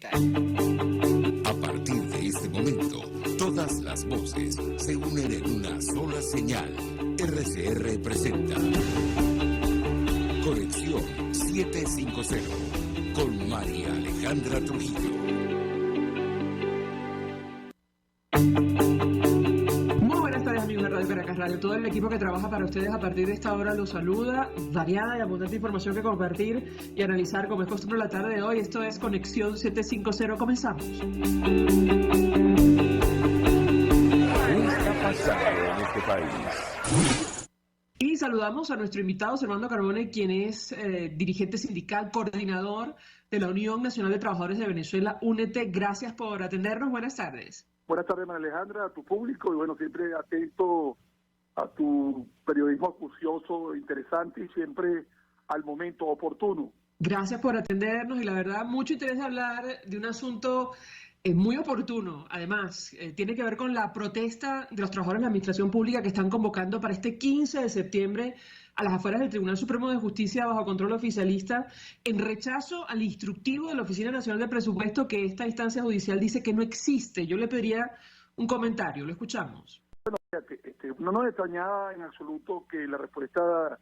presenta. A partir de este momento, todas las voces se unen en una sola señal. RCR presenta Conexión 750 con María Alejandra Trujillo. Muy buenas tardes, amigos de Radio Caracas Radio. Todo el equipo que trabaja para ustedes a partir de esta hora los saluda. Variada y abundante información que compartir y analizar como es costumbre la tarde de hoy. Esto es Conexión 750. Comenzamos. ¿Qué está pasando en este país? Y saludamos a nuestro invitado, Servando Carbone, quien es dirigente sindical, coordinador de la Unión Nacional de Trabajadores de Venezuela, UNET. Gracias por atendernos. Buenas tardes. Buenas tardes, María Alejandra, a tu público y bueno, siempre atento a tu periodismo acucioso, interesante y siempre al momento oportuno. Gracias por atendernos y la verdad mucho interés de hablar de un asunto muy oportuno. Además, tiene que ver con la protesta de los trabajadores de la Administración Pública que están convocando para este 15 de septiembre a las afueras del Tribunal Supremo de Justicia bajo control oficialista en rechazo al instructivo de la Oficina Nacional de Presupuesto que esta instancia judicial dice que no existe. Yo le pediría un comentario, lo escuchamos. Bueno, no nos extrañaba en absoluto que la respuesta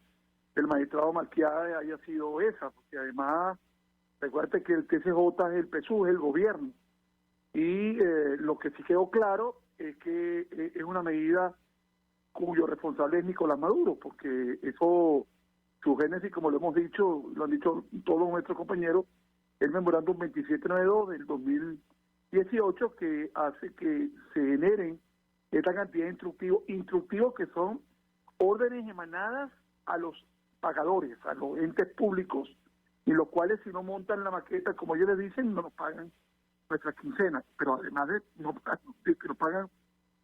del magistrado Malquiade haya sido esa, porque además, recuerde que el TCJ es el PSUV, es el gobierno, y lo que sí quedó claro es que es una medida cuyo responsable es Nicolás Maduro, porque eso, su génesis, como lo hemos dicho, lo han dicho todos nuestros compañeros, el memorándum 2792 del 2018 que hace que se generen esta cantidad de instructivos que son órdenes emanadas a los pagadores, a los entes públicos, y los cuales si no montan la maqueta, como ellos les dicen, no nos pagan nuestras quincenas, pero además de que nos pagan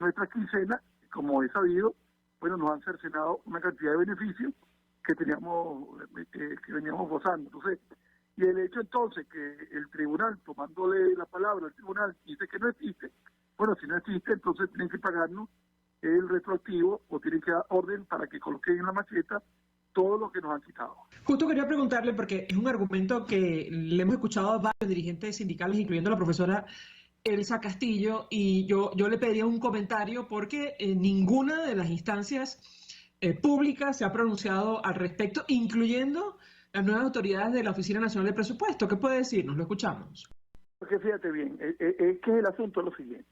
nuestras quincenas, como he sabido, bueno, nos han cercenado una cantidad de beneficios que teníamos, que veníamos gozando. Entonces, y el hecho entonces que el tribunal, tomándole la palabra al tribunal, dice que no existe, bueno, si no existe, entonces tienen que pagarnos el retroactivo o tienen que dar orden para que coloquen en la maqueta todo lo que nos han quitado. Justo quería preguntarle, porque es un argumento que le hemos escuchado a varios dirigentes sindicales, incluyendo a la profesora Elsa Castillo, y yo le pediría un comentario porque ninguna de las instancias públicas se ha pronunciado al respecto, incluyendo las nuevas autoridades de la Oficina Nacional de Presupuesto. ¿Qué puede decirnos? Lo escuchamos. Porque fíjate bien, es que el asunto es lo siguiente.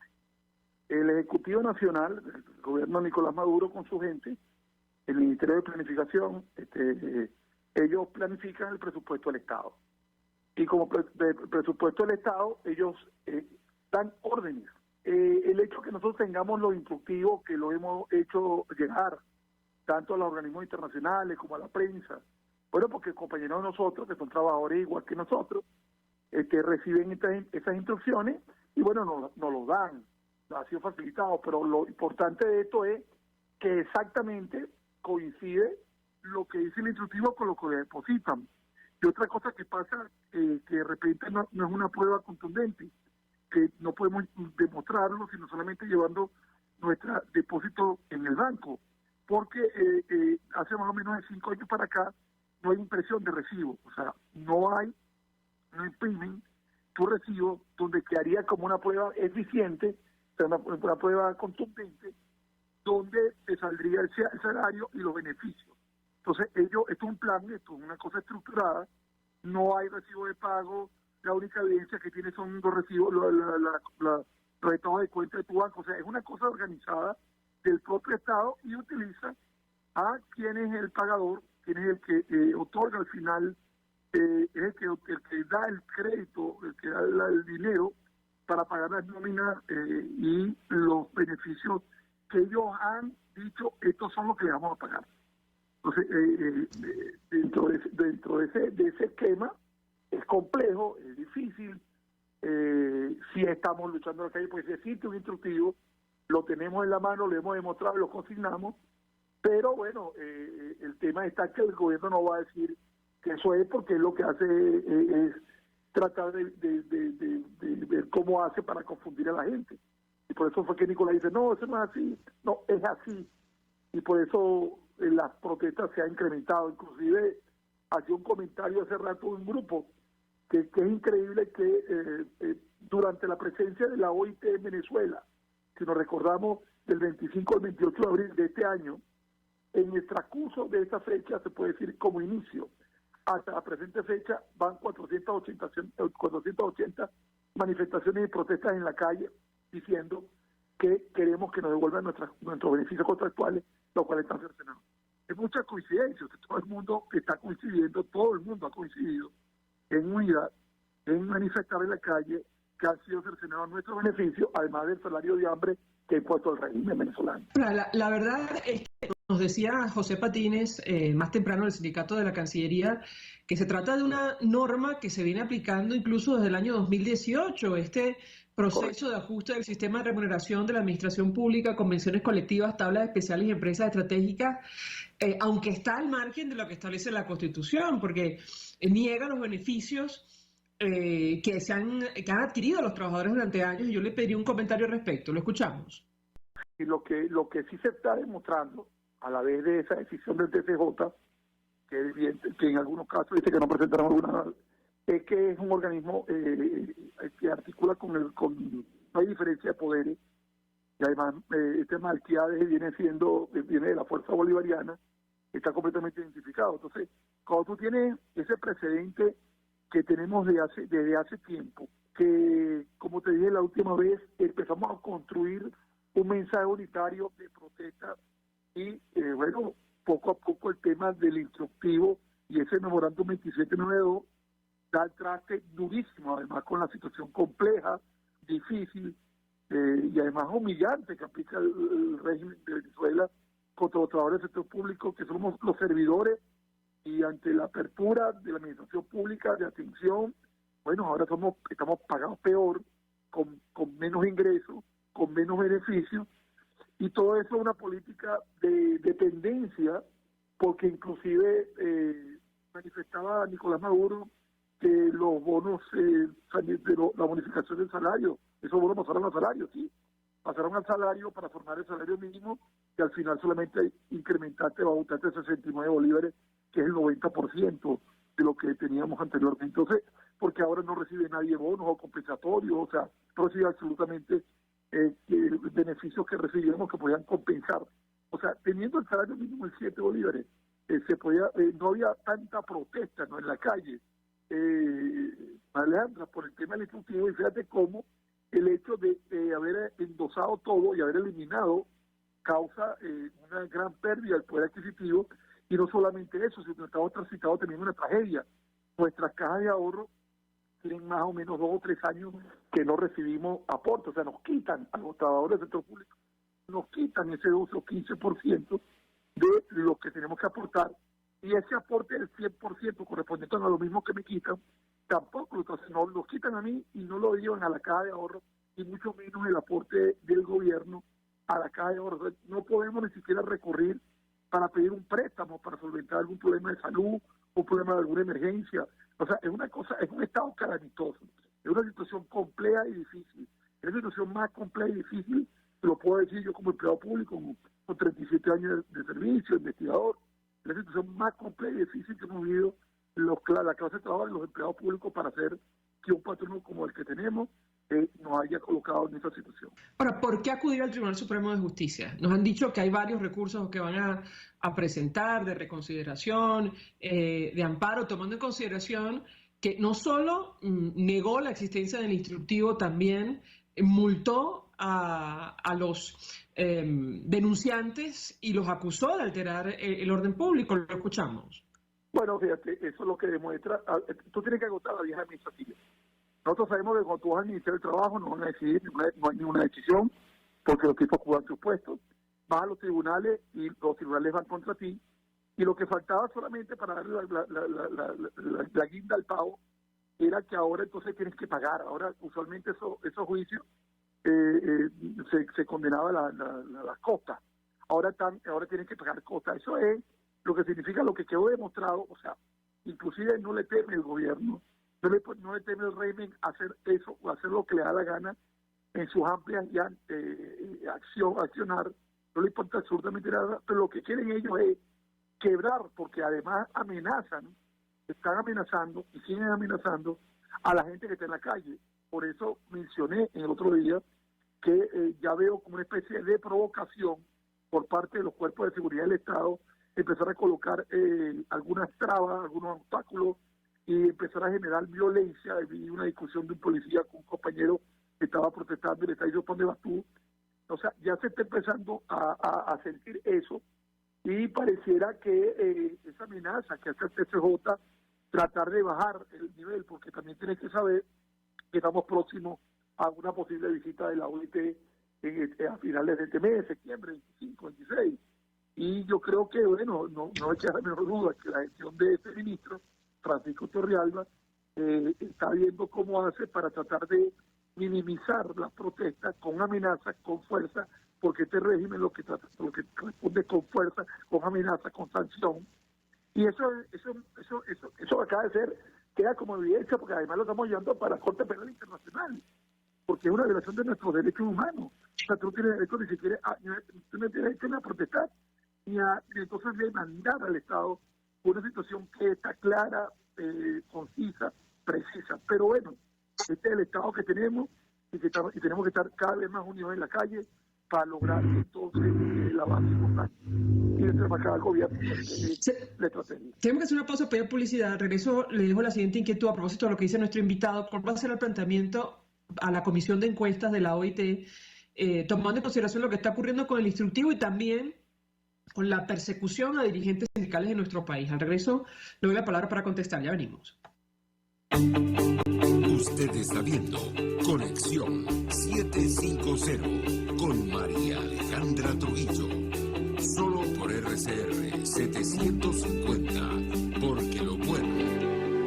El Ejecutivo Nacional, el gobierno de Nicolás Maduro con su gente, el Ministerio de Planificación, ellos planifican el presupuesto del Estado. Y como presupuesto del Estado, ellos dan órdenes. El hecho que nosotros tengamos los instructivos que lo hemos hecho llegar, tanto a los organismos internacionales como a la prensa, bueno, porque compañeros de nosotros, que son trabajadores igual que nosotros, reciben esas instrucciones y bueno, nos lo dan, ha sido facilitado, pero lo importante de esto es que exactamente coincide lo que dice el instructivo con lo que le depositan. Y otra cosa que pasa, que de repente no es una prueba contundente, que no podemos demostrarlo sino solamente llevando nuestro depósito en el banco, porque hace más o menos de 5 años para acá no hay impresión de recibo, o sea, no imprimen tu recibo donde quedaría como una prueba eficiente, o sea, una prueba contundente, donde te saldría el salario y los beneficios. Entonces, esto es un plan, esto es una cosa estructurada, no hay recibo de pago, la única evidencia que tiene son los recibos, los estados de cuenta de tu banco, o sea, es una cosa organizada del propio Estado y utiliza a quién es el pagador, quién es el que otorga al final, es el que da el crédito, el que da el dinero para pagar las nóminas y los beneficios que ellos han dicho, estos son los que le vamos a pagar. Entonces, dentro de ese esquema, es complejo, es difícil, si estamos luchando en la calle, pues existe un instructivo, lo tenemos en la mano, lo hemos demostrado, lo consignamos, pero bueno, el tema está que el gobierno no va a decir que eso es, porque lo que hace es tratar de ver cómo hace para confundir a la gente. Y por eso fue que Nicolás dice, no, eso no es así, no, es así. Y por eso las protestas se han incrementado. Inclusive, hacía un comentario hace rato en un grupo, que es increíble que ante la presencia de la OIT en Venezuela, si nos recordamos del 25 al 28 de abril de este año, en el transcurso de esta fecha, se puede decir como inicio, hasta la presente fecha van 480 manifestaciones y protestas en la calle diciendo que queremos que nos devuelvan nuestros beneficios contractuales, los cuales están cercenados. Es mucha coincidencia, todo el mundo está coincidiendo, todo el mundo ha coincidido en unidad, en manifestar en la calle que han sido cercenados nuestros beneficios, además del salario de hambre que ha impuesto el régimen venezolano. La verdad es que nos decía José Patines más temprano del Sindicato de la Cancillería que se trata de una norma que se viene aplicando incluso desde el año 2018, este proceso de ajuste del sistema de remuneración de la administración pública, convenciones colectivas, tablas especiales y empresas estratégicas, aunque está al margen de lo que establece la Constitución, porque niega los beneficios que han adquirido los trabajadores durante años, y yo le pediría un comentario al respecto. Lo escuchamos. Y lo que sí se está demostrando a la vez de esa decisión del TCJ, que en algunos casos dice que no presentaron alguna, es que es un organismo que articula no hay diferencia de poderes, y además este Malquiades viene de la fuerza bolivariana, está completamente identificado. Entonces, cuando tú tienes ese precedente que tenemos desde hace tiempo, que, como te dije la última vez, empezamos a construir un mensaje unitario de protesta y, bueno, poco a poco el tema del instructivo y ese memorándum 2792 da el traste durísimo, además con la situación compleja, difícil y además humillante que aplica el régimen de Venezuela contra los trabajadores del sector público, que somos los servidores, y ante la apertura de la administración pública de atención, bueno, ahora estamos pagados peor, con menos ingresos, con menos beneficios, y todo eso es una política de dependencia, porque inclusive manifestaba Nicolás Maduro que los bonos la bonificación del salario, esos bonos pasaron al salario, sí, pasaron al salario para formar el salario mínimo, que al final solamente incrementaste va a votarte 69 bolívares, que es el 90% de lo que teníamos anteriormente. Entonces, porque ahora no recibe nadie bonos o compensatorios, o sea, no recibe absolutamente beneficios que recibíamos que podían compensar. O sea, teniendo el salario mínimo en 7 bolívares, no había tanta protesta, ¿no?, en la calle, Alejandra, por el tema del instructivo, y fíjate cómo el hecho de haber endosado todo y haber eliminado causa una gran pérdida del poder adquisitivo. Y no solamente eso, sino que estamos transitando teniendo una tragedia. Nuestras cajas de ahorro tienen más o menos 2 o 3 años que no recibimos aportes, o sea, nos quitan a los trabajadores del sector público, nos quitan ese 12 o 15% de lo que tenemos que aportar, y ese aporte del 100% correspondiente a lo mismo que me quitan, tampoco, entonces no los quitan a mí y no lo llevan a la caja de ahorro, y mucho menos el aporte del gobierno a la caja de ahorro. Entonces, no podemos ni siquiera recurrir para pedir un préstamo, para solventar algún problema de salud, un problema de alguna emergencia. O sea, es un estado calamitoso, es una situación compleja y difícil. Es la situación más compleja y difícil, te lo puedo decir yo como empleado público, con 37 años de servicio, investigador. Es la situación más compleja y difícil que hemos vivido la clase de trabajo y los empleados públicos para hacer que un patrono como el que tenemos nos haya colocado en esta situación. Ahora, ¿por qué acudir al Tribunal Supremo de Justicia? Nos han dicho que hay varios recursos que van a presentar de reconsideración, de amparo, tomando en consideración que no solo negó la existencia del instructivo, también multó a los denunciantes y los acusó de alterar el orden público. Lo escuchamos. Bueno, fíjate, eso es lo que demuestra. Tú tienes que agotar la vieja administrativa. Nosotros sabemos que cuando tú vas al Ministerio del Trabajo no van a decidir, no hay ninguna decisión, porque los tipos cubren sus puestos. Vas a los tribunales y los tribunales van contra ti. Y lo que faltaba solamente para darle la guinda al pavo era que ahora entonces tienes que pagar. Ahora, usualmente esos juicios se condenaba las costas. Ahora tienen que pagar costas. Eso es lo que significa lo que quedó demostrado. O sea, inclusive no le teme el gobierno, no le teme el régimen hacer eso o hacer lo que le da la gana en sus amplias accionar, no le importa absolutamente nada, pero lo que quieren ellos es quebrar, porque además están amenazando y siguen amenazando a la gente que está en la calle. por eso mencioné en el otro día que ya veo como una especie de provocación por parte de los cuerpos de seguridad del Estado, empezar a colocar algunas trabas, algunos obstáculos y empezar a generar violencia. Vi una discusión de un policía con un compañero que estaba protestando y le está diciendo ¿dónde vas tú? O sea, ya se está empezando a sentir eso y pareciera que esa amenaza que hace el TCJ, tratar de bajar el nivel, porque también tienes que saber que estamos próximos a una posible visita de la OIT a finales de este mes, septiembre 25, 26. Y yo creo que, bueno, no hay que dar la menor duda que la gestión de este ministro, Francisco Torrealba, está viendo cómo hace para tratar de minimizar las protestas con amenazas, con fuerza, porque este régimen lo que responde con fuerza, con amenaza, con sanción. Y eso acaba de ser, queda como evidencia, porque además lo estamos llevando para la Corte Penal Internacional, porque es una violación de nuestros derechos humanos. O sea, tú no tienes derecho ni siquiera tú no tienes derecho ni a protestar, ni entonces demandar al Estado una situación que está clara, concisa, precisa. Pero bueno, este es el Estado que tenemos y tenemos que estar cada vez más unidos en la calle para lograr entonces el avance importante. Y desde acá al gobierno la estrategia. Tenemos que hacer una pausa para ir a publicidad. Regreso, le dejo la siguiente inquietud a propósito de lo que dice nuestro invitado. ¿Cuál va a ser el planteamiento a la comisión de encuestas de la OIT, tomando en consideración lo que está ocurriendo con el instructivo y también con la persecución a dirigentes sindicales de nuestro país? Al regreso, le doy la palabra para contestar. Ya venimos. Usted está viendo Conexión 750 con María Alejandra Trujillo. Solo por RCR 750, porque lo bueno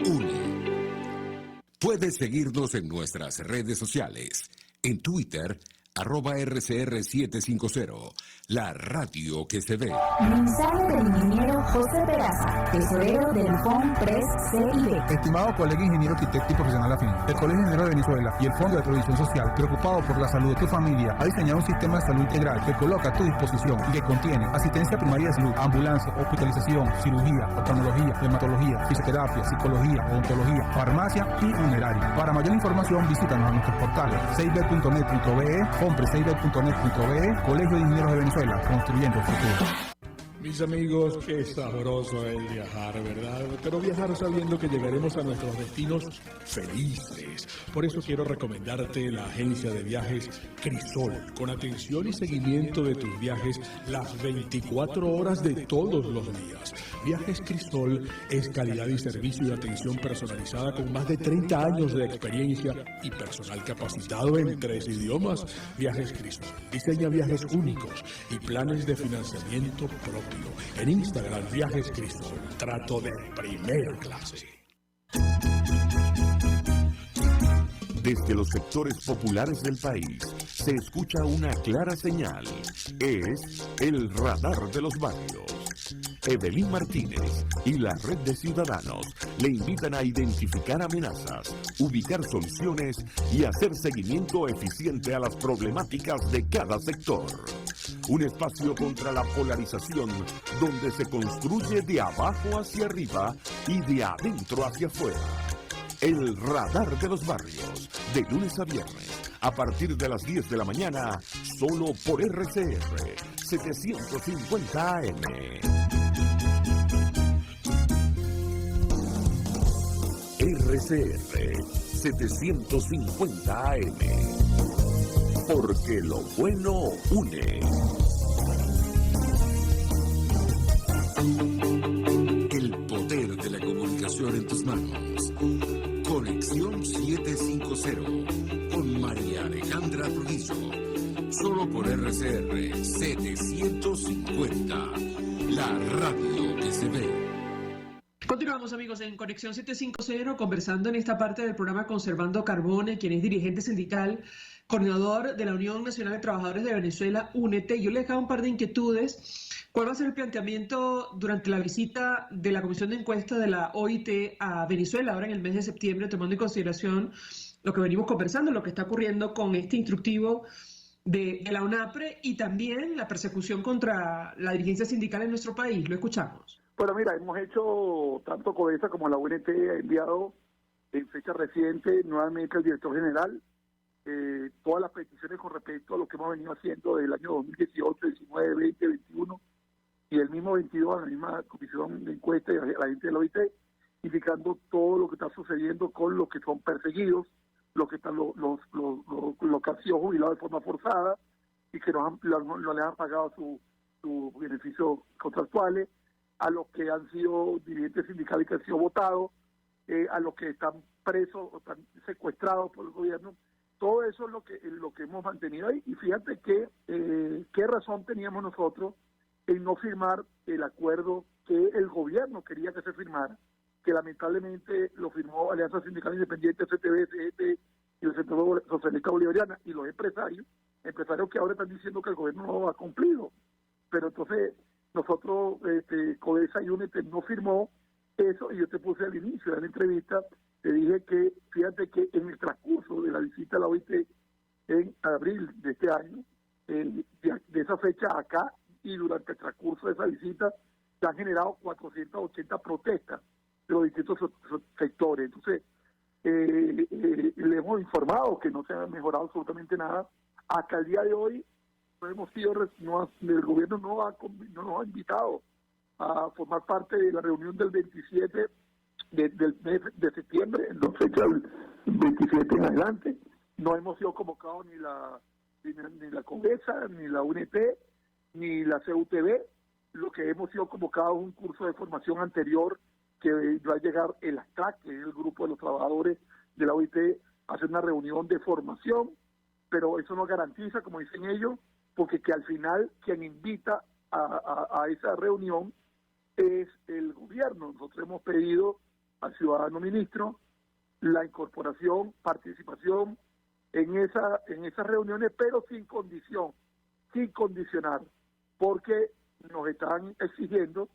une. Puedes seguirnos en nuestras redes sociales. En Twitter, @RCR750, la radio que se ve. Mensaje del ingeniero José Peraza, tesorero del FONPRES CID. Estimado colega ingeniero arquitecto y profesional afín, el Colegio Ingeniero de Venezuela y el Fondo de Previsión Social, preocupado por la salud de tu familia, ha diseñado un sistema de salud integral que coloca a tu disposición y que contiene asistencia primaria de salud, ambulancia, hospitalización, cirugía, oftalmología, dermatología, fisioterapia, psicología, odontología, farmacia y funeraria. Para mayor información, visítanos a nuestros portales seibet.net.be, compreseibet.net.be, Colegio de Ingenieros de Venezuela, construyendo el futuro. Mis amigos, qué sabroso es viajar, ¿verdad? Pero viajar sabiendo que llegaremos a nuestros destinos felices. Por eso quiero recomendarte la agencia de viajes Crisol, con atención y seguimiento de tus viajes las 24 horas de todos los días. Viajes Crisol es calidad y servicio y atención personalizada con más de 30 años de experiencia y personal capacitado en 3 idiomas. Viajes Crisol diseña viajes únicos y planes de financiamiento propio. En Instagram, Viajes Crisol, trato de primera clase. Desde los sectores populares del país se escucha una clara señal. Es el radar de los barrios. Evelyn Martínez y la red de ciudadanos le invitan a identificar amenazas, ubicar soluciones y hacer seguimiento eficiente a las problemáticas de cada sector. Un espacio contra la polarización donde se construye de abajo hacia arriba y de adentro hacia afuera. El radar de los barrios, de lunes a viernes, a partir de las 10 de la mañana, solo por RCR 750 AM. RCR 750 AM. Porque lo bueno une. El poder de la comunicación en tus manos. Conexión 750 con María Alejandra Trujillo. Solo por RCR 750. La radio que se ve. Continuamos, amigos, en Conexión 750, conversando en esta parte del programa con Servando Carbone, quien es dirigente sindical, coordinador de la Unión Nacional de Trabajadores de Venezuela, UNET. Yo le dejaba un par de inquietudes. ¿Cuál va a ser el planteamiento durante la visita de la Comisión de Encuesta de la OIT a Venezuela ahora en el mes de septiembre, tomando en consideración lo que venimos conversando, lo que está ocurriendo con este instructivo de la UNAPRE y también la persecución contra la dirigencia sindical en nuestro país? Lo escuchamos. Bueno, mira, hemos hecho, tanto CODESA como la UNT ha enviado en fecha reciente nuevamente el director general todas las peticiones con respecto a lo que hemos venido haciendo del año 2018, 19, 20, 21 y el mismo 22 a la misma comisión de encuesta y a la gente de la OIT, indicando todo lo que está sucediendo con los que son perseguidos, los que están los que han sido jubilados de forma forzada y que no les han pagado sus beneficios contractuales, a los que han sido dirigentes sindicales que han sido votados, a los que están presos o están secuestrados por el gobierno. Todo eso es lo que hemos mantenido ahí. Y fíjate que qué razón teníamos nosotros en no firmar el acuerdo que el gobierno quería que se firmara, que lamentablemente lo firmó Alianza Sindical Independiente, CTB, CGT y el Centro Socialista Bolivariana y los empresarios que ahora están diciendo que el gobierno no lo ha cumplido. Pero entonces nosotros, CODESA y UNET no firmó eso, y yo te puse al inicio de la entrevista, te dije que, fíjate que en el transcurso de la visita a la OIT en abril de este año, de esa fecha acá y durante el transcurso de esa visita, se han generado 480 protestas de los distintos sectores. Entonces, le hemos informado que no se ha mejorado absolutamente nada. Hasta el día de hoy, el gobierno no nos ha invitado a formar parte de la reunión del 27 del mes de septiembre, en la fecha del 27 en adelante. No hemos sido convocados ni la CODESA, ni la UNT, ni la CUTV. Lo que hemos sido convocados es un curso de formación anterior que va a llegar el ASTRAC, que es el grupo de los trabajadores de la OIT, a hacer una reunión de formación, pero eso no garantiza, como dicen ellos, porque que al final quien invita a esa reunión es el gobierno. Nosotros hemos pedido al ciudadano ministro la incorporación, participación en esas reuniones, pero sin condicionar, porque nos están exigiendo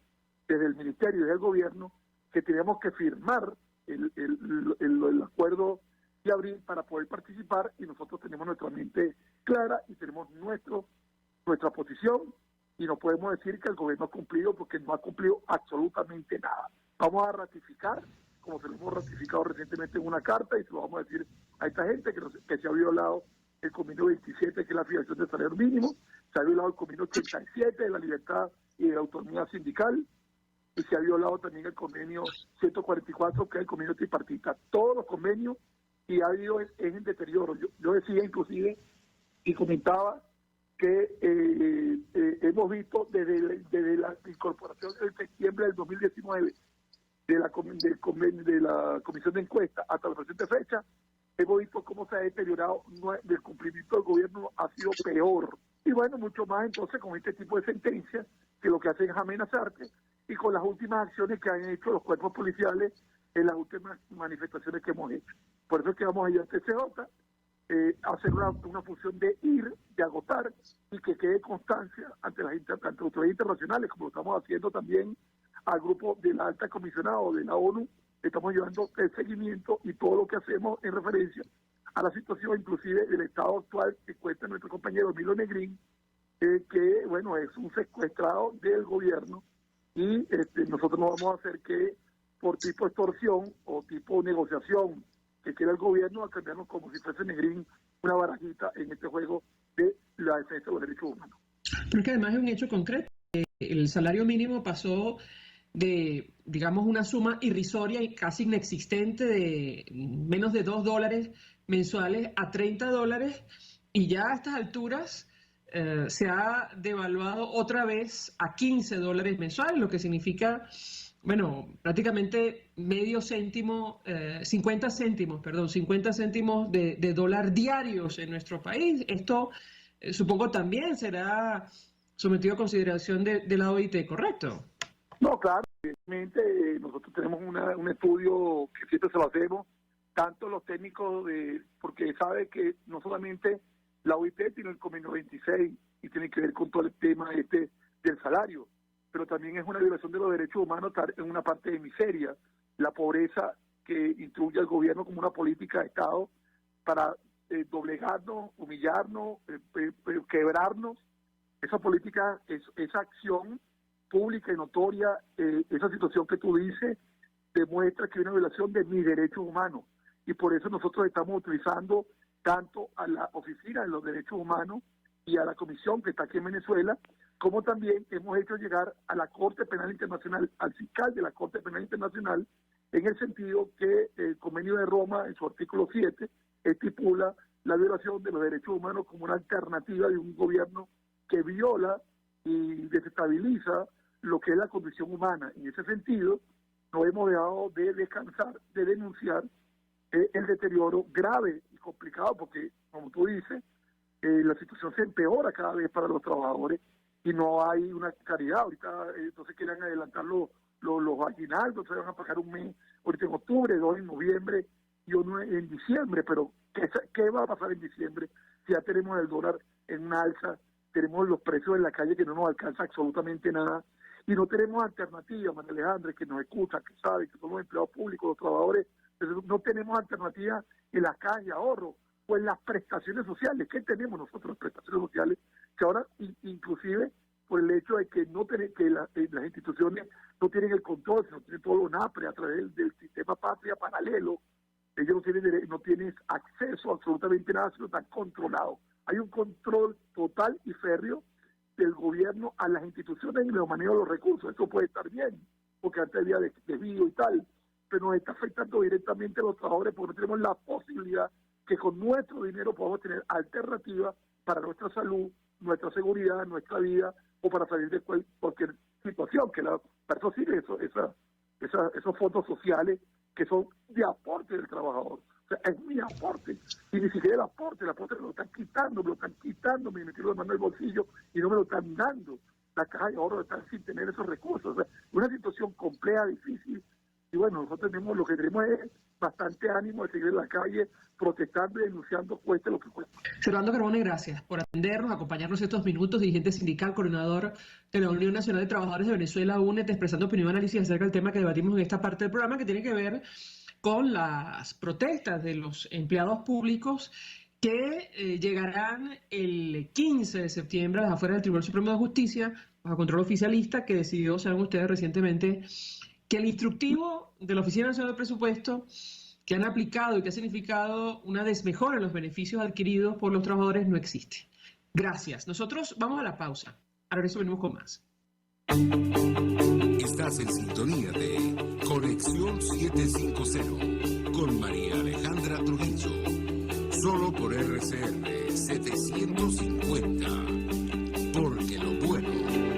desde el ministerio y desde el gobierno que tenemos que firmar el acuerdo de abril para poder participar, y nosotros tenemos nuestra mente clara y tenemos nuestra posición, y no podemos decir que el gobierno ha cumplido, porque no ha cumplido absolutamente nada. Vamos a ratificar, como se lo hemos ratificado recientemente en una carta, y se lo vamos a decir a esta gente que se ha violado el convenio 27, que es la fijación del salario mínimo, se ha violado el convenio 87 de la libertad y de la autonomía sindical, y se ha violado también el convenio 144, que es el convenio tripartita. Todos los convenios, y ha habido en deterioro. Yo decía inclusive y comentaba que hemos visto desde la incorporación en septiembre del 2019 de la comisión de encuesta hasta la presente fecha, hemos visto cómo se ha deteriorado, el cumplimiento del gobierno ha sido peor. Y bueno, mucho más entonces con este tipo de sentencias, que lo que hacen es amenazarte, y con las últimas acciones que han hecho los cuerpos policiales en las últimas manifestaciones que hemos hecho. Por eso es que vamos a ir al TCJ, hacer una función de agotar, y que quede constancia ante las autoridades internacionales, como lo estamos haciendo también al grupo de la alta comisionada de la ONU. Estamos llevando el seguimiento y todo lo que hacemos en referencia a la situación, inclusive del estado actual que cuenta nuestro compañero Emilio Negrín, que bueno, es un secuestrado del gobierno, y nosotros no vamos a hacer que por tipo extorsión o tipo negociación que quiera el gobierno a cambiarnos como si fuese Negrín una barajita en este juego de la defensa de los derechos humanos. Pero es que además es un hecho concreto. El salario mínimo pasó de, digamos, una suma irrisoria y casi inexistente de menos de $2 mensuales a $30, y ya a estas alturas se ha devaluado otra vez a $15 mensuales, lo que significa, bueno, prácticamente 50 céntimos de dólar diarios en nuestro país. Esto supongo también será sometido a consideración de la OIT, ¿correcto? No, claro, evidentemente nosotros tenemos un estudio que siempre se lo hacemos, tanto los técnicos, porque sabe que no solamente la OIT tiene el convenio 26 y tiene que ver con todo el tema del salario, pero también es una violación de los derechos humanos estar en una parte de miseria, la pobreza que instruye al gobierno como una política de Estado para doblegarnos, humillarnos, quebrarnos. Esa política, esa acción pública y notoria, esa situación que tú dices, demuestra que hay una violación de mis derechos humanos. Y por eso nosotros estamos utilizando tanto a la Oficina de los Derechos Humanos y a la comisión que está aquí en Venezuela, como también hemos hecho llegar a la Corte Penal Internacional, al fiscal de la Corte Penal Internacional, en el sentido que el Convenio de Roma, en su artículo 7, estipula la violación de los derechos humanos como una alternativa de un gobierno que viola y desestabiliza lo que es la condición humana. En ese sentido, no hemos dejado de descansar, de denunciar el deterioro grave y complicado, porque, como tú dices, la situación se empeora cada vez para los trabajadores y no hay una caridad. Ahorita entonces quieren adelantar los aguinaldos, se van a pagar un mes, ahorita en octubre, 2 en noviembre y uno en diciembre, pero ¿qué va a pasar en diciembre si ya tenemos el dólar en una alza, tenemos los precios en la calle que no nos alcanza absolutamente nada y no tenemos alternativa? María Alejandra, que nos escucha, que sabe que somos empleados públicos, los trabajadores, no tenemos alternativa en las cajas de ahorro o en las prestaciones sociales. ¿Qué tenemos nosotros las prestaciones sociales? Que ahora inclusive por el hecho de que no tienen, que las instituciones no tienen el control, no tienen todo lo NAPRE a través del sistema patria paralelo, ellos no tienen acceso a absolutamente nada, sino están controlados. Hay un control total y férreo del gobierno a las instituciones y los manejo de los recursos. Eso puede estar bien, porque antes había desvío y tal, pero nos está afectando directamente a los trabajadores porque no tenemos la posibilidad que con nuestro dinero podamos tener alternativas para nuestra salud, nuestra seguridad, nuestra vida, o para salir de cualquier situación, que la persona sigue esos fondos sociales que son de aporte del trabajador. O sea, es mi aporte, y ni siquiera el aporte me lo están quitando, me metieron la mano en el bolsillo y no me lo están dando. La caja de ahorro está sin tener esos recursos. O sea, una situación compleja, difícil, y bueno, nosotros lo que tenemos es bastante ánimo de seguir en la calle protestando y denunciando, cueste lo que cueste. Servando Carbone, gracias por atendernos, acompañarnos estos minutos, dirigente sindical, coordinador de la Unión Nacional de Trabajadores de Venezuela, UNET, expresando opinión y análisis acerca del tema que debatimos en esta parte del programa, que tiene que ver con las protestas de los empleados públicos que llegarán el 15 de septiembre a las afueras del Tribunal Supremo de Justicia, bajo control oficialista, que decidió, saben ustedes recientemente, que el instructivo de la Oficina Nacional de Presupuesto que han aplicado y que ha significado una desmejora en los beneficios adquiridos por los trabajadores no existe. Gracias. Nosotros vamos a la pausa. Ahora eso venimos con más. Estás en sintonía de Conexión 750 con María Alejandra Trujillo. Solo por RCR 750. Porque lo bueno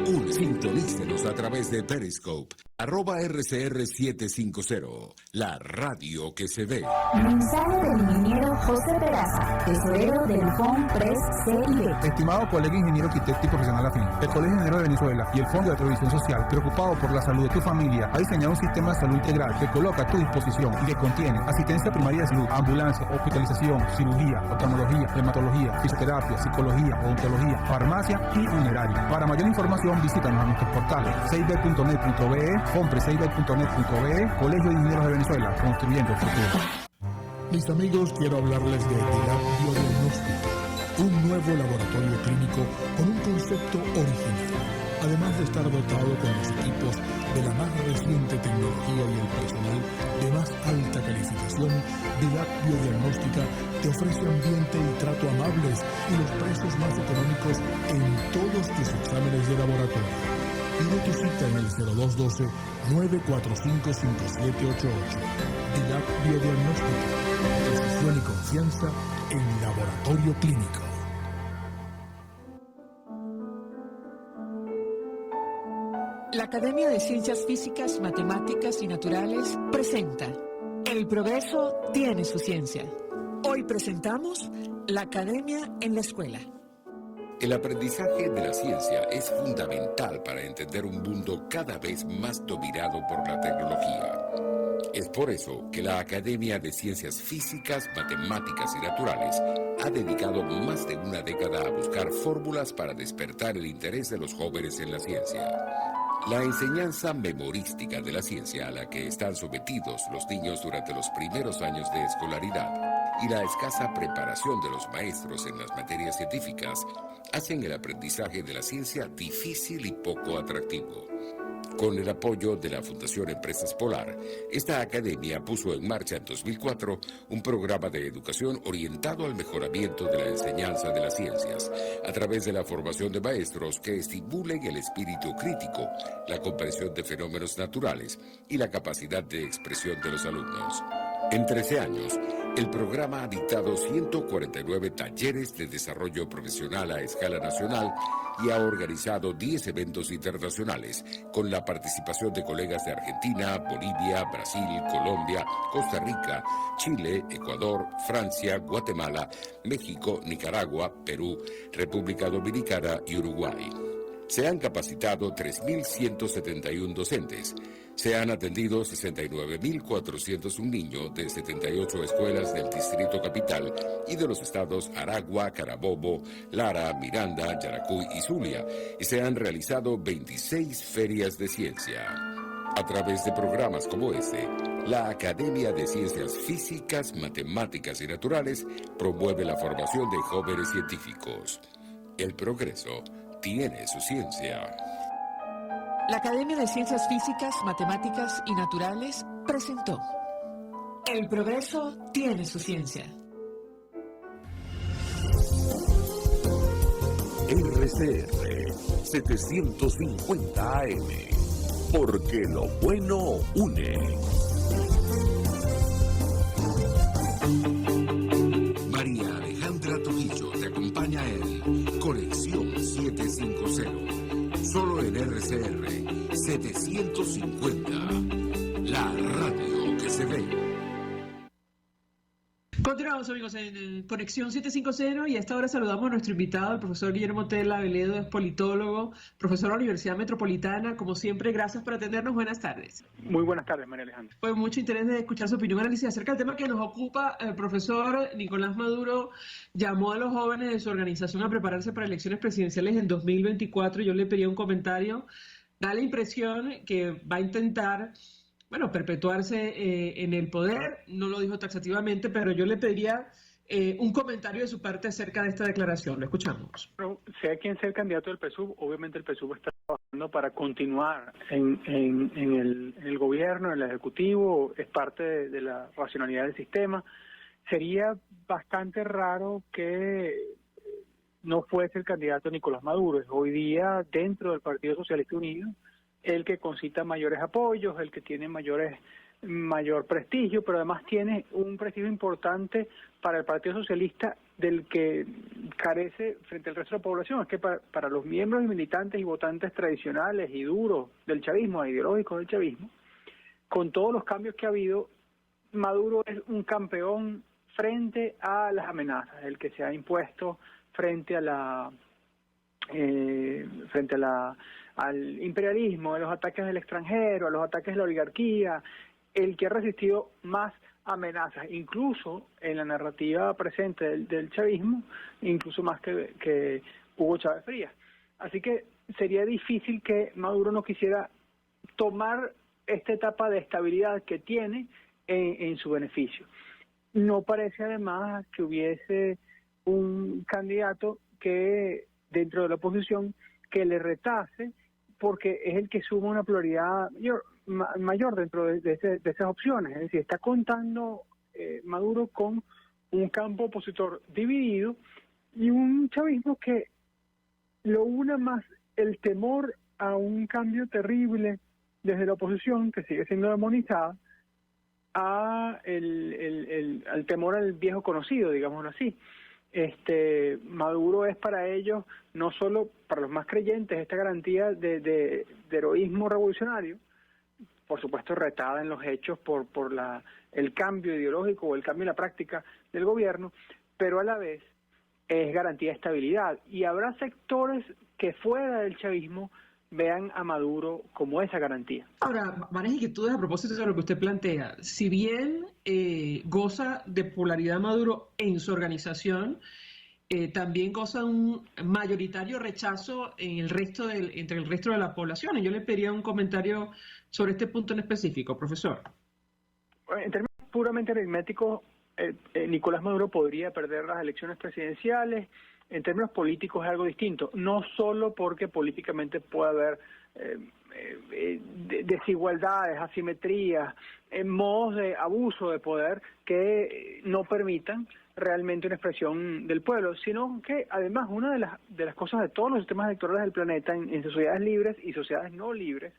une. Sintonícenos a través de Periscope. @RCR750, la radio que se ve. Mensaje del ingeniero José Peraza, tesorero del FONPRES CIB. Estimado colega ingeniero, arquitecto y profesional afín, el Colegio de Ingenieros de Venezuela y el Fondo de Previsión Social, preocupado por la salud de tu familia, ha diseñado un sistema de salud integral que coloca a tu disposición y que contiene asistencia primaria de salud, ambulancia, hospitalización, cirugía, oftalmología, dermatología, fisioterapia, psicología, odontología, farmacia y funeraria. Para mayor información, visítanos a nuestros portales cib.net.be, FONPRESCIB.net.be, Colegio de Ingenieros de Venezuela, construyendo el futuro. Mis amigos, quiero hablarles de DILAB Biodiagnóstico, un nuevo laboratorio clínico con un concepto original. Además de estar dotado con los equipos de la más reciente tecnología y el personal de más alta calificación, DILAB Biodiagnóstica te ofrece ambiente y trato amables y los precios más económicos en todos tus exámenes de laboratorio. Pide tu cita en el 0212-945-5788. DILAB Biodiagnóstica. Precisión y confianza en laboratorio clínico. La Academia de Ciencias Físicas, Matemáticas y Naturales presenta El progreso tiene su ciencia. Hoy presentamos la Academia en la Escuela. El aprendizaje de la ciencia es fundamental para entender un mundo cada vez más dominado por la tecnología. Es por eso que la Academia de Ciencias Físicas, Matemáticas y Naturales ha dedicado más de una década a buscar fórmulas para despertar el interés de los jóvenes en la ciencia. La enseñanza memorística de la ciencia a la que están sometidos los niños durante los primeros años de escolaridad y la escasa preparación de los maestros en las materias científicas hacen el aprendizaje de la ciencia difícil y poco atractivo. Con el apoyo de la Fundación Empresas Polar, esta academia puso en marcha en 2004 un programa de educación orientado al mejoramiento de la enseñanza de las ciencias, a través de la formación de maestros que estimulen el espíritu crítico, la comprensión de fenómenos naturales y la capacidad de expresión de los alumnos. En 13 años, el programa ha dictado 149 talleres de desarrollo profesional a escala nacional y ha organizado 10 eventos internacionales con la participación de colegas de Argentina, Bolivia, Brasil, Colombia, Costa Rica, Chile, Ecuador, Francia, Guatemala, México, Nicaragua, Perú, República Dominicana y Uruguay. Se han capacitado 3.171 docentes. Se han atendido 69.401 niños de 78 escuelas del Distrito Capital y de los estados Aragua, Carabobo, Lara, Miranda, Yaracuy y Zulia, y se han realizado 26 ferias de ciencia. A través de programas como este, la Academia de Ciencias Físicas, Matemáticas y Naturales promueve la formación de jóvenes científicos. El progreso tiene su ciencia. La Academia de Ciencias Físicas, Matemáticas y Naturales presentó El progreso tiene su ciencia. RCR 750 AM, porque lo bueno une. María Alejandra Trujillo te acompaña en Conexión 750. Solo en RCR 750. La radio que se ve. Continuamos, amigos, en Conexión 750 y a esta hora saludamos a nuestro invitado, el profesor Guillermo Tella Veledo, es politólogo, profesor de la Universidad Metropolitana. Como siempre, gracias por atendernos. Buenas tardes. Muy buenas tardes, María Alejandra. Pues mucho interés de escuchar su opinión y análisis acerca del tema que nos ocupa. El profesor Nicolás Maduro llamó a los jóvenes de su organización a prepararse para elecciones presidenciales en 2024. Yo le pedí un comentario. Da la impresión que va a intentar perpetuarse en el poder. No lo dijo taxativamente, pero yo le pediría un comentario de su parte acerca de esta declaración. Lo escuchamos. Bueno, sea quien sea el candidato del PSUV, obviamente el PSUV está trabajando para continuar en el gobierno, en el Ejecutivo, es parte de la racionalidad del sistema. Sería bastante raro que no fuese el candidato Nicolás Maduro. Es hoy día, dentro del Partido Socialista Unido, el que concita mayores apoyos, el que tiene mayor prestigio, pero además tiene un prestigio importante para el Partido Socialista del que carece frente al resto de la población. Es que para los miembros y militantes y votantes tradicionales y duros del chavismo, ideológicos del chavismo, con todos los cambios que ha habido, Maduro es un campeón frente a las amenazas, el que se ha impuesto frente al imperialismo, a los ataques del extranjero, a los ataques de la oligarquía, el que ha resistido más amenazas, incluso en la narrativa presente del chavismo, incluso más que Hugo Chávez Frías. Así que sería difícil que Maduro no quisiera tomar esta etapa de estabilidad que tiene en su beneficio. No parece además que hubiese un candidato que dentro de la oposición que le retase, porque es el que suma una pluralidad mayor dentro de esas opciones. Es decir, está contando Maduro con un campo opositor dividido y un chavismo que lo una más el temor a un cambio terrible desde la oposición, que sigue siendo demonizada, al temor al viejo conocido, digámoslo así. Maduro es para ellos, no solo para los más creyentes, esta garantía de heroísmo revolucionario, por supuesto retada en los hechos por el cambio ideológico o el cambio en la práctica del gobierno, pero a la vez es garantía de estabilidad. Y habrá sectores que fuera del chavismo vean a Maduro como esa garantía. Ahora, varias inquietudes a propósito de lo que usted plantea. Si bien goza de popularidad Maduro en su organización, también goza un mayoritario rechazo entre el resto de la población. Y yo le pediría un comentario sobre este punto en específico, profesor. En términos puramente aritméticos, Nicolás Maduro podría perder las elecciones presidenciales. En términos políticos es algo distinto, no solo porque políticamente puede haber desigualdades, asimetrías, modos de abuso de poder que no permitan realmente una expresión del pueblo, sino que además una de las cosas de todos los sistemas electorales del planeta, en sociedades libres y sociedades no libres,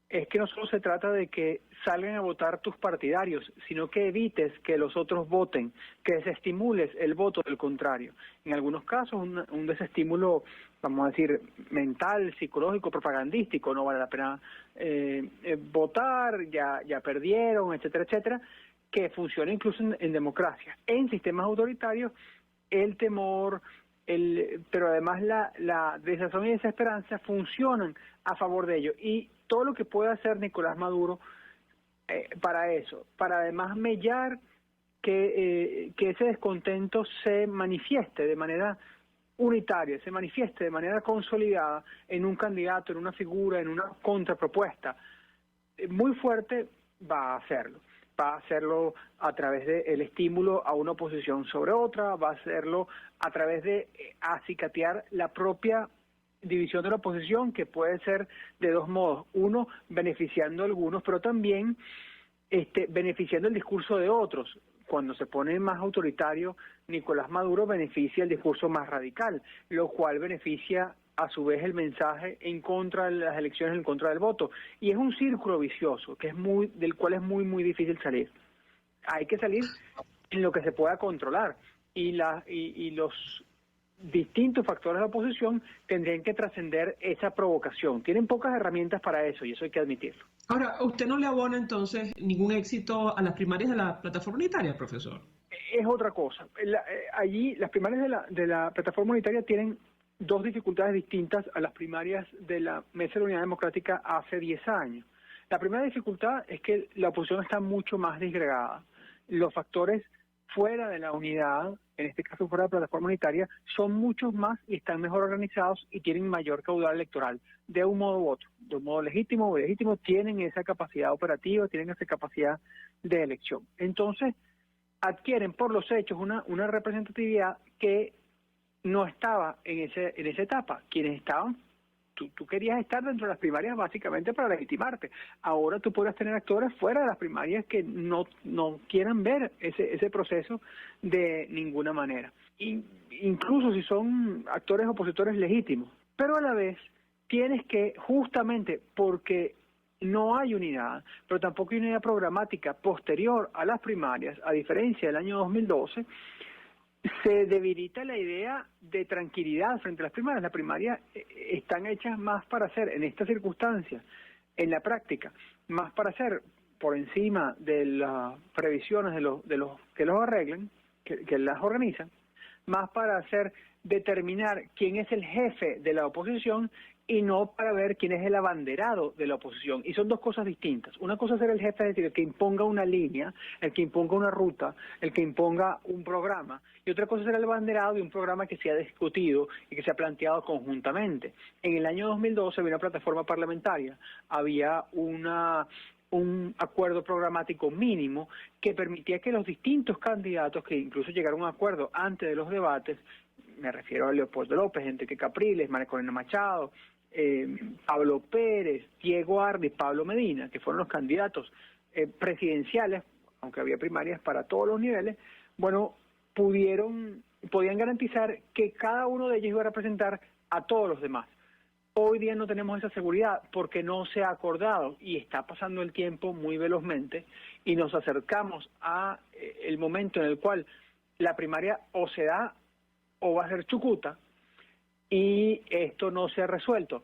es que no solo se trata de que salgan a votar tus partidarios, sino que evites que los otros voten, que desestimules el voto del contrario. En algunos casos un desestímulo, vamos a decir, mental, psicológico, propagandístico, no vale la pena votar, ya perdieron, etcétera, etcétera, que funciona incluso en democracia. En sistemas autoritarios, el temor, pero además la desazón y desesperanza funcionan a favor de ello. Y todo lo que puede hacer Nicolás Maduro para eso, para además mellar que ese descontento se manifieste de manera unitaria, se manifieste de manera consolidada en un candidato, en una figura, en una contrapropuesta muy fuerte, va a hacerlo. Va a hacerlo a través del estímulo a una oposición sobre otra, va a hacerlo a través de acicatear la propia división de la oposición, que puede ser de dos modos. Uno, beneficiando a algunos, pero también beneficiando el discurso de otros. Cuando se pone más autoritario, Nicolás Maduro beneficia el discurso más radical, lo cual beneficia a su vez el mensaje en contra de las elecciones, en contra del voto. Y es un círculo vicioso del cual es muy, muy difícil salir. Hay que salir en lo que se pueda controlar. Y los distintos factores de oposición tendrían que trascender esa provocación. Tienen pocas herramientas para eso, y eso hay que admitirlo. Ahora, ¿usted no le abona entonces ningún éxito a las primarias de la plataforma unitaria, profesor? Es otra cosa. Allí las primarias de la plataforma unitaria tienen dos dificultades distintas a las primarias de la Mesa de la Unidad Democrática hace 10 años. La primera dificultad es que la oposición está mucho más disgregada. Los factores fuera de la unidad, en este caso fuera de la plataforma unitaria, son muchos más y están mejor organizados y tienen mayor caudal electoral, de un modo u otro. De un modo legítimo o ilegítimo, tienen esa capacidad operativa, tienen esa capacidad de elección. Entonces, adquieren por los hechos una representatividad que no estaba en esa etapa. Quienes estaban, tú querías estar dentro de las primarias básicamente para legitimarte. Ahora tú podrás tener actores fuera de las primarias que no quieran ver ese proceso de ninguna manera. Incluso si son actores opositores legítimos. Pero a la vez tienes que, justamente porque no hay unidad, pero tampoco hay unidad programática posterior a las primarias, a diferencia del año 2012, se debilita la idea de tranquilidad frente a las primarias. Las primarias están hechas más para hacer, en estas circunstancias, en la práctica, más para hacer por encima de las previsiones de los que los arreglan, que las organizan, más para hacer determinar quién es el jefe de la oposición y no para ver quién es el abanderado de la oposición. Y son dos cosas distintas. Una cosa es ser el jefe, es decir, el que imponga una línea, el que imponga una ruta, el que imponga un programa. Y otra cosa es ser el abanderado de un programa que se ha discutido y que se ha planteado conjuntamente. En el año 2012 había una plataforma parlamentaria, había un acuerdo programático mínimo que permitía que los distintos candidatos, que incluso llegaron a un acuerdo antes de los debates, me refiero a Leopoldo López, Enrique Capriles, María Corina Machado, Pablo Pérez, Diego Ardi, Pablo Medina, que fueron los candidatos presidenciales, aunque había primarias para todos los niveles, bueno, podían garantizar que cada uno de ellos iba a representar a todos los demás. Hoy día no tenemos esa seguridad porque no se ha acordado y está pasando el tiempo muy velozmente y nos acercamos a el momento en el cual la primaria o se da o va a ser chucuta y esto no se ha resuelto.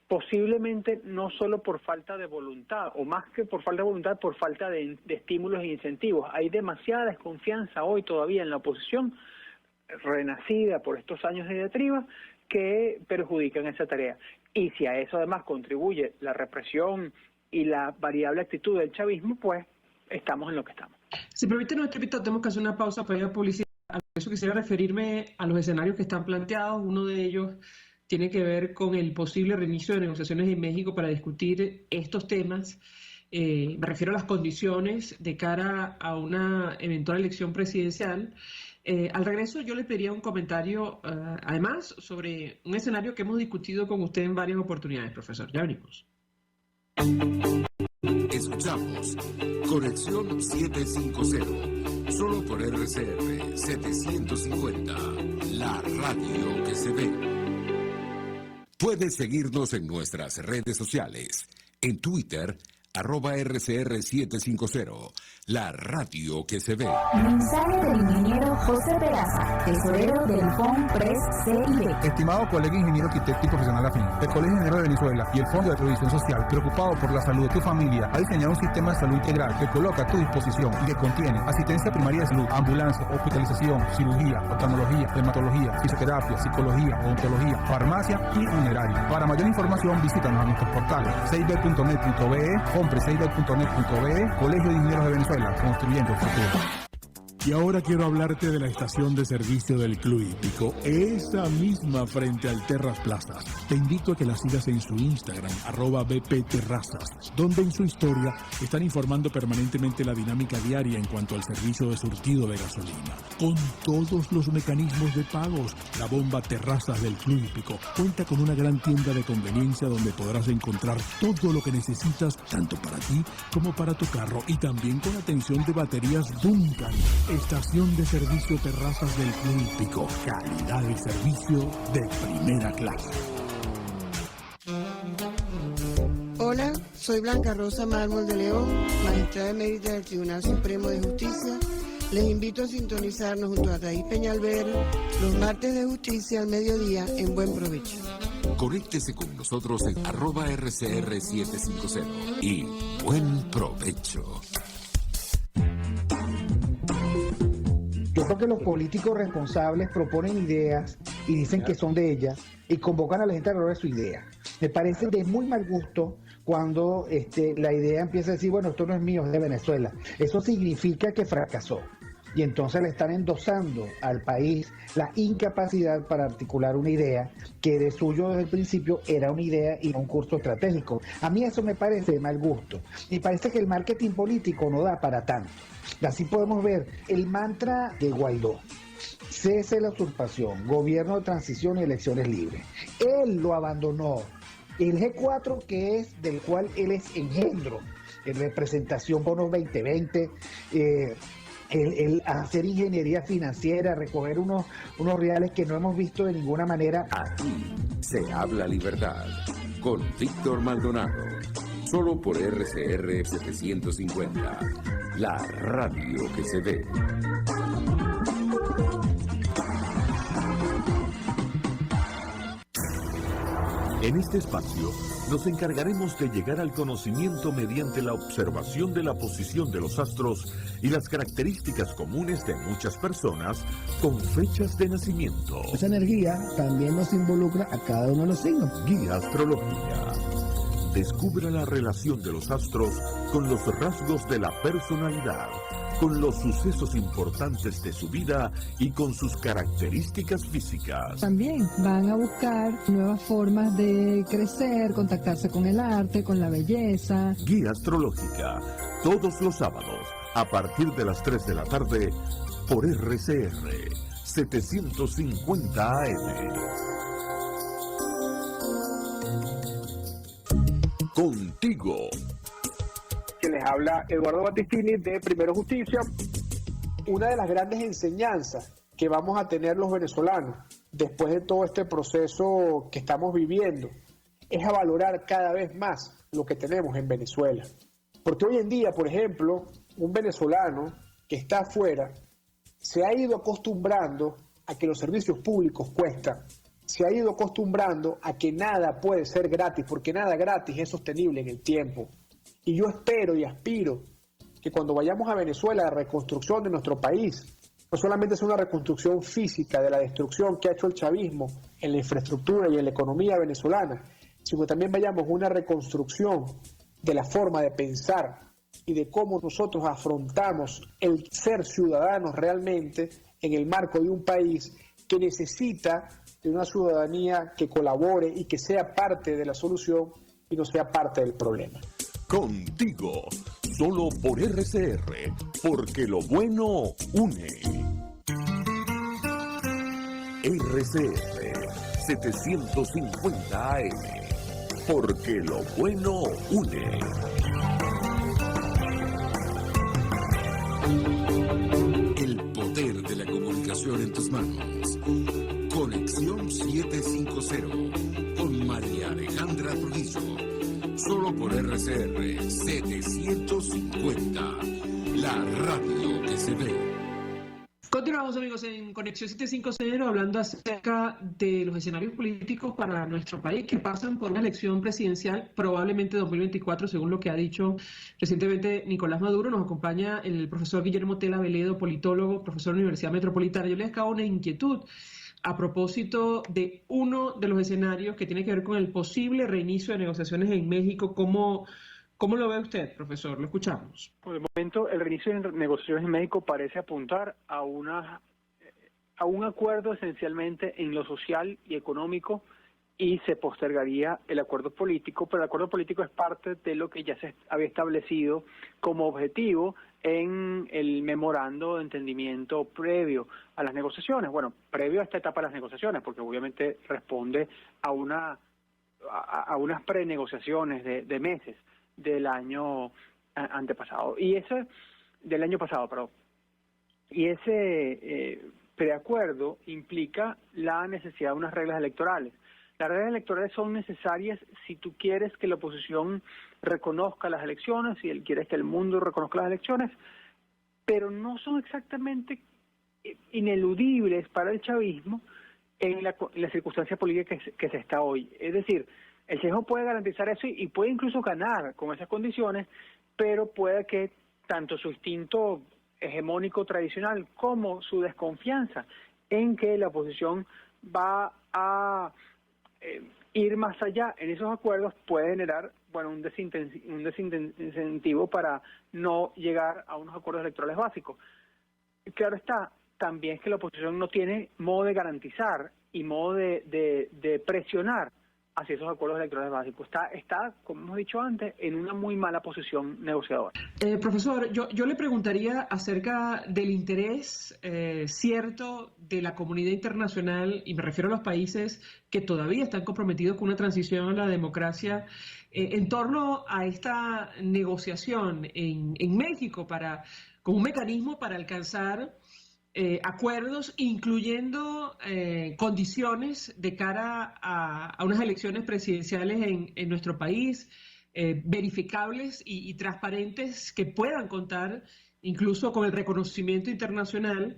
Posiblemente no solo por falta de voluntad, o más que por falta de voluntad, por falta de estímulos e incentivos. Hay demasiada desconfianza hoy todavía en la oposición, renacida por estos años de diatriba, que perjudican esa tarea. Y si a eso además contribuye la represión y la variable actitud del chavismo, pues estamos en lo que estamos. Si permite nuestro invitado, tenemos que hacer una pausa para ir a publicidad. A eso quisiera referirme a los escenarios que están planteados. Uno de ellos tiene que ver con el posible reinicio de negociaciones en México para discutir estos temas. Me refiero a las condiciones de cara a una eventual elección presidencial. Al regreso yo le pediría un comentario, además, sobre un escenario que hemos discutido con usted en varias oportunidades, profesor. Ya venimos. Escuchamos Conexión 750, solo por RCR 750, la radio que se ve. Puedes seguirnos en nuestras redes sociales, en Twitter, @RCR750, la radio que se ve. Mensaje del ingeniero José Peraza, tesorero del FONPRES CIB. Estimado colega ingeniero arquitecto y profesional afín, el Colegio Ingeniero de Venezuela y el Fondo de Previsión Social, preocupado por la salud de tu familia, ha diseñado un sistema de salud integral que coloca a tu disposición y que contiene asistencia primaria de salud, ambulancia, hospitalización, cirugía, oftalmología, dermatología, fisioterapia, psicología, odontología, farmacia y funeraria. Para mayor información, visítanos a nuestros portales cib.net.be, FONPRESCIB.net.be, Colegio de Ingenieros de Venezuela, construyendo el futuro. Y ahora quiero hablarte de la estación de servicio del Club Hípico, esa misma frente al Terras Plazas. Te invito a que la sigas en su Instagram, @bpterrazas, donde en su historia están informando permanentemente la dinámica diaria en cuanto al servicio de surtido de gasolina. Con todos los mecanismos de pagos, la bomba Terrazas del Club Hípico cuenta con una gran tienda de conveniencia donde podrás encontrar todo lo que necesitas, tanto para ti como para tu carro, y también con atención de baterías Duncan. Estación de servicio Terrazas del Club Hípico. Calidad y servicio de primera clase. Hola, soy Blanca Rosa Mármol de León, magistrada emérita del Tribunal Supremo de Justicia. Les invito a sintonizarnos junto a Raíz Peñalver los martes de justicia al mediodía en Buen Provecho. Conéctese con nosotros en @RCR750 y buen provecho. Yo creo que los políticos responsables proponen ideas y dicen que son de ellas y convocan a la gente a hablar de su idea. Me parece de muy mal gusto cuando la idea empieza a decir, bueno, esto no es mío, es de Venezuela. Eso significa que fracasó. Y entonces le están endosando al país la incapacidad para articular una idea que de suyo desde el principio era una idea y no un curso estratégico. A mí eso me parece de mal gusto. Y parece que el marketing político no da para tanto. Así podemos ver el mantra de Guaidó: cese la usurpación, gobierno de transición y elecciones libres. Él lo abandonó. El G4, que es del cual él es engendro, en representación bonos 2020, el hacer ingeniería financiera, recoger unos reales que no hemos visto de ninguna manera. Aquí se habla libertad con Víctor Maldonado, solo por RCR 750, la radio que se ve. En este espacio nos encargaremos de llegar al conocimiento mediante la observación de la posición de los astros y las características comunes de muchas personas con fechas de nacimiento. Esa energía también nos involucra a cada uno de los signos. Guía Astrológica. Descubra la relación de los astros con los rasgos de la personalidad, con los sucesos importantes de su vida y con sus características físicas. También van a buscar nuevas formas de crecer, contactarse con el arte, con la belleza. Guía Astrológica, todos los sábados, a partir de las 3 de la tarde, por RCR 750 AM. Contigo. Que les habla Eduardo Battistini de Primero Justicia. Una de las grandes enseñanzas que vamos a tener los venezolanos después de todo este proceso que estamos viviendo es a valorar cada vez más lo que tenemos en Venezuela. Porque hoy en día, por ejemplo, un venezolano que está afuera se ha ido acostumbrando a que los servicios públicos cuestan, se ha ido acostumbrando a que nada puede ser gratis, porque nada gratis es sostenible en el tiempo. Y yo espero y aspiro que cuando vayamos a Venezuela, la reconstrucción de nuestro país, no solamente sea una reconstrucción física de la destrucción que ha hecho el chavismo en la infraestructura y en la economía venezolana, sino también vayamos a una reconstrucción de la forma de pensar y de cómo nosotros afrontamos el ser ciudadanos realmente en el marco de un país que necesita de una ciudadanía que colabore y que sea parte de la solución y no sea parte del problema. Contigo, solo por RCR, porque lo bueno une. RCR 750 AM, porque lo bueno une. El poder de la comunicación en tus manos. Conexión 750 con María Alejandra Trujillo. Solo por RCR 750. La radio que se ve. Continuamos, amigos, en Conexión 750 hablando acerca de los escenarios políticos para nuestro país que pasan por una elección presidencial probablemente 2024, según lo que ha dicho recientemente Nicolás Maduro. Nos acompaña el profesor Guillermo Tela Veledo, politólogo, profesor de la Universidad Metropolitana. Yo les acabo una inquietud a propósito de uno de los escenarios que tiene que ver con el posible reinicio de negociaciones en México. ¿Cómo lo ve usted, profesor? Lo escuchamos. Por el momento, el reinicio de negociaciones en México parece apuntar a un acuerdo esencialmente en lo social y económico, y se postergaría el acuerdo político, pero el acuerdo político es parte de lo que ya se había establecido como objetivo en el memorando de entendimiento previo a las negociaciones. Bueno, previo a esta etapa de las negociaciones, porque obviamente responde a unas prenegociaciones de meses del año antepasado, y ese del año pasado, perdón. Y ese preacuerdo implica la necesidad de unas reglas electorales. Las reglas electorales son necesarias si tú quieres que la oposición reconozca las elecciones, si él quiere que el mundo reconozca las elecciones, pero no son exactamente ineludibles para el chavismo en la circunstancia política que se está hoy. Es decir, el chavismo puede garantizar eso y puede incluso ganar con esas condiciones, pero puede que tanto su instinto hegemónico tradicional como su desconfianza en que la oposición va a ir más allá en esos acuerdos puede generar un desincentivo para no llegar a unos acuerdos electorales básicos. Claro está, también es que la oposición no tiene modo de garantizar y modo de presionar hacia esos acuerdos electorales básicos. Está, como hemos dicho antes, en una muy mala posición negociadora. Profesor, yo le preguntaría acerca del interés cierto de la comunidad internacional, y me refiero a los países que todavía están comprometidos con una transición a la democracia, en torno a esta negociación en México como un mecanismo para alcanzar acuerdos, incluyendo condiciones de cara a unas elecciones presidenciales en nuestro país, verificables y transparentes, que puedan contar incluso con el reconocimiento internacional,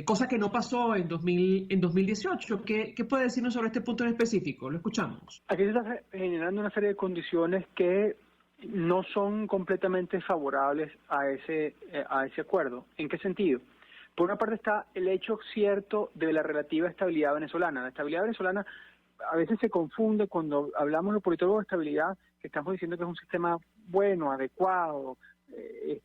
cosa que no pasó en 2018. ¿Qué puede decirnos sobre este punto en específico? Lo escuchamos. Aquí se está generando una serie de condiciones que no son completamente favorables a ese acuerdo. ¿En qué sentido? Por una parte está el hecho cierto de la relativa estabilidad venezolana. La estabilidad venezolana a veces se confunde cuando hablamos de politólogos de estabilidad, que estamos diciendo que es un sistema bueno, adecuado,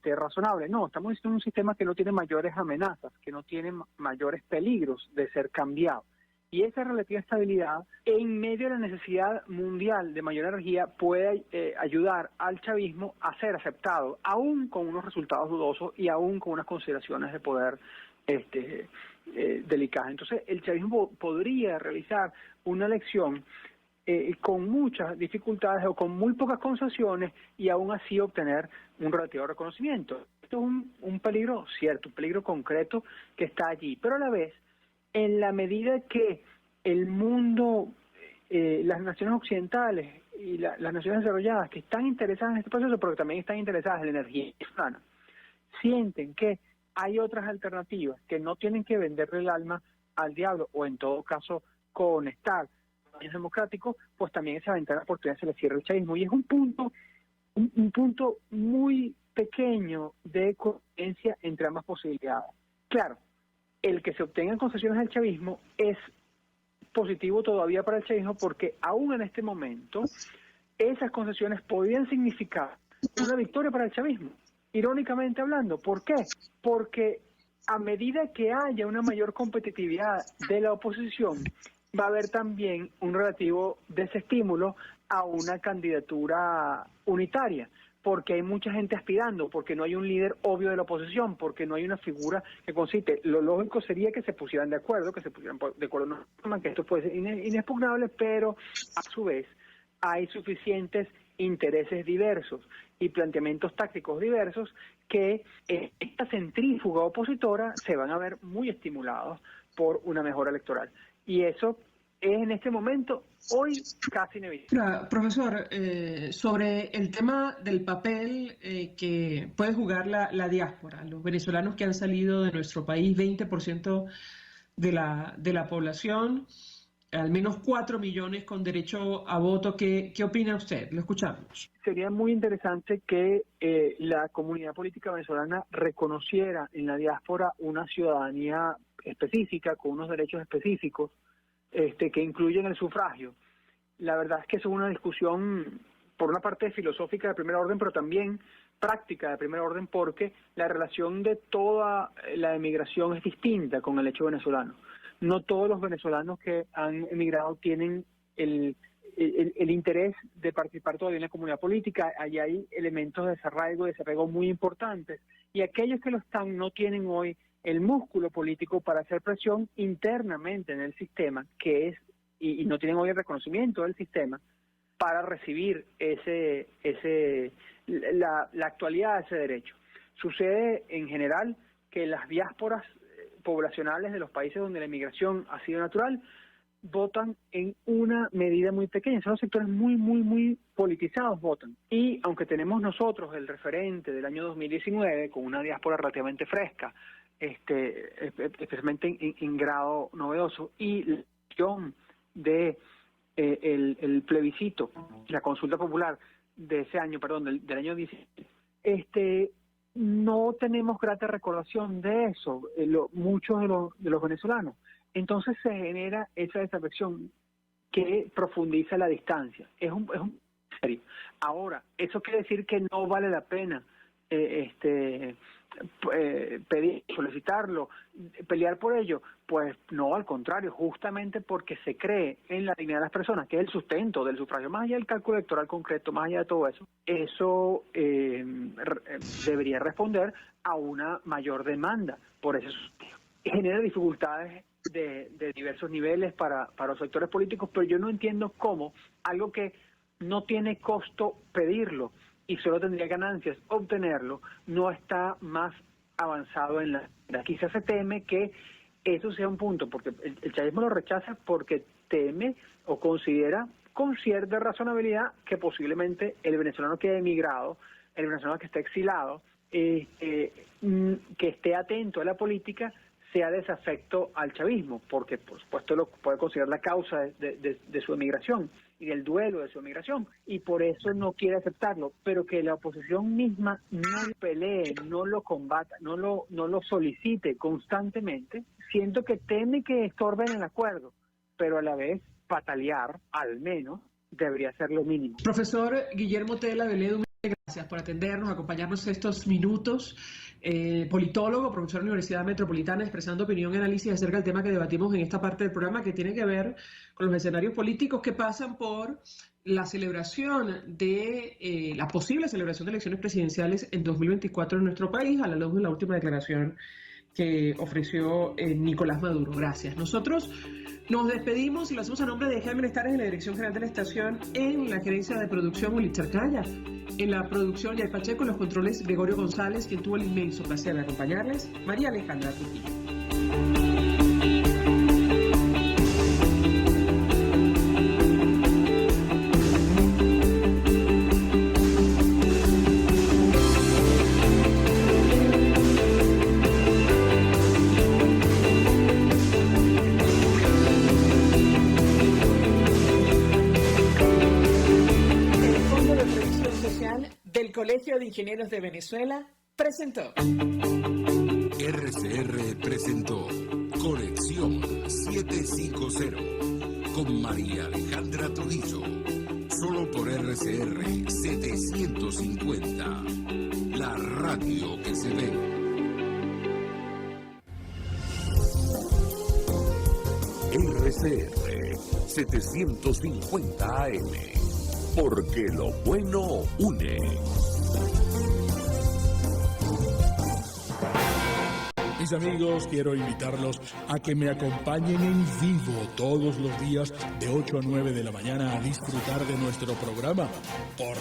razonable. No, estamos diciendo un sistema que no tiene mayores amenazas, que no tiene mayores peligros de ser cambiado. Y esa relativa estabilidad, en medio de la necesidad mundial de mayor energía, puede ayudar al chavismo a ser aceptado, aún con unos resultados dudosos y aún con unas consideraciones de poder delicadas. Entonces, el chavismo podría realizar una elección con muchas dificultades o con muy pocas concesiones y aún así obtener un relativo reconocimiento. Esto es un peligro cierto, un peligro concreto que está allí, pero a la vez, en la medida que el mundo, las naciones occidentales y las naciones desarrolladas que están interesadas en este proceso, pero que también están interesadas en la energía venezolana, sienten que hay otras alternativas, que no tienen que venderle el alma al diablo, o en todo caso conectar con los democráticos, pues también esa ventana de oportunidad se le cierra el chavismo. Y es un punto muy pequeño de coherencia entre ambas posibilidades. Claro, el que se obtengan concesiones del chavismo es positivo todavía para el chavismo, porque aún en este momento esas concesiones podrían significar una victoria para el chavismo, irónicamente hablando. ¿Por qué? Porque a medida que haya una mayor competitividad de la oposición, va a haber también un relativo desestímulo a una candidatura unitaria, porque hay mucha gente aspirando, porque no hay un líder obvio de la oposición, porque no hay una figura que concite. Lo lógico sería que se pusieran de acuerdo, que esto puede ser inexpugnable, pero a su vez hay suficientes intereses diversos y planteamientos tácticos diversos que esta centrífuga opositora se van a ver muy estimulados por una mejora electoral. Y eso es en este momento, hoy, casi inevitable. Profesor, sobre el tema del papel que puede jugar la diáspora, los venezolanos que han salido de nuestro país, 20% de la población, al menos 4 millones con derecho a voto. ¿Qué opina usted? Lo escuchamos. Sería muy interesante que la comunidad política venezolana reconociera en la diáspora una ciudadanía específica, con unos derechos específicos, que incluyen el sufragio. La verdad es que eso es una discusión, por una parte filosófica de primer orden, pero también práctica de primer orden, porque la relación de toda la emigración es distinta con el hecho venezolano. No todos los venezolanos que han emigrado tienen el interés de participar todavía en la comunidad política. Allí hay elementos de desarraigo muy importantes, y aquellos que lo están no tienen hoy el músculo político para hacer presión internamente en el sistema, que es y no tienen hoy el reconocimiento del sistema para recibir la actualidad de ese derecho. Sucede en general que las diásporas poblacionales de los países donde la emigración ha sido natural votan en una medida muy pequeña. Son los sectores muy politizados votan. Y aunque tenemos nosotros el referente del año 2019 con una diáspora relativamente fresca, especialmente en grado novedoso, y la acción de el plebiscito, la consulta popular de ese año, del año 17, no tenemos grata recordación de eso, muchos de los venezolanos. Entonces se genera esa desafección que profundiza la distancia. Es un serio. Ahora, eso quiere decir que no vale la pena pedir, solicitarlo, pelear por ello. Pues no, al contrario, justamente porque se cree en la dignidad de las personas, que es el sustento del sufragio, más allá del cálculo electoral concreto, más allá de todo eso debería responder a una mayor demanda. Por eso genera dificultades de diversos niveles para los sectores políticos, pero yo no entiendo cómo algo que no tiene costo pedirlo y solo tendría ganancias obtenerlo, no está más avanzado en la... Quizás se teme que eso sea un punto, porque el chavismo lo rechaza porque teme o considera con cierta razonabilidad que posiblemente el venezolano que ha emigrado, el venezolano que está exilado, que esté atento a la política, sea desafecto al chavismo, porque por supuesto lo puede considerar la causa de su emigración y del duelo de su emigración, y por eso no quiere aceptarlo, pero que la oposición misma no lo pelee, no lo combata, no lo solicite constantemente, siento que teme que estorben el acuerdo, pero a la vez patalear, al menos, debería ser lo mínimo. Profesor Guillermo Tela Veledo, gracias por atendernos, acompañarnos estos minutos. Politólogo, profesor de la Universidad Metropolitana, expresando opinión y análisis acerca del tema que debatimos en esta parte del programa, que tiene que ver con los escenarios políticos que pasan por la celebración de la posible celebración de elecciones presidenciales en 2024 en nuestro país, a la luz de la última declaración que ofreció Nicolás Maduro. Gracias. Nosotros nos despedimos y lo hacemos a nombre de Jaime Nestares en la Dirección General de la Estación, en la Gerencia de Producción Ulitzar Calla, en la producción Yay Pacheco, en los controles Gregorio González, quien tuvo el inmenso placer de acompañarles, María Alejandra Trujillo. Colegio de Ingenieros de Venezuela presentó. RCR presentó Conexión 750 con María Alejandra Trujillo. Solo por RCR 750. La radio que se ve. RCR 750 AM. Porque lo bueno une. Mis amigos, quiero invitarlos a que me acompañen en vivo todos los días de 8 a 9 de la mañana a disfrutar de nuestro programa por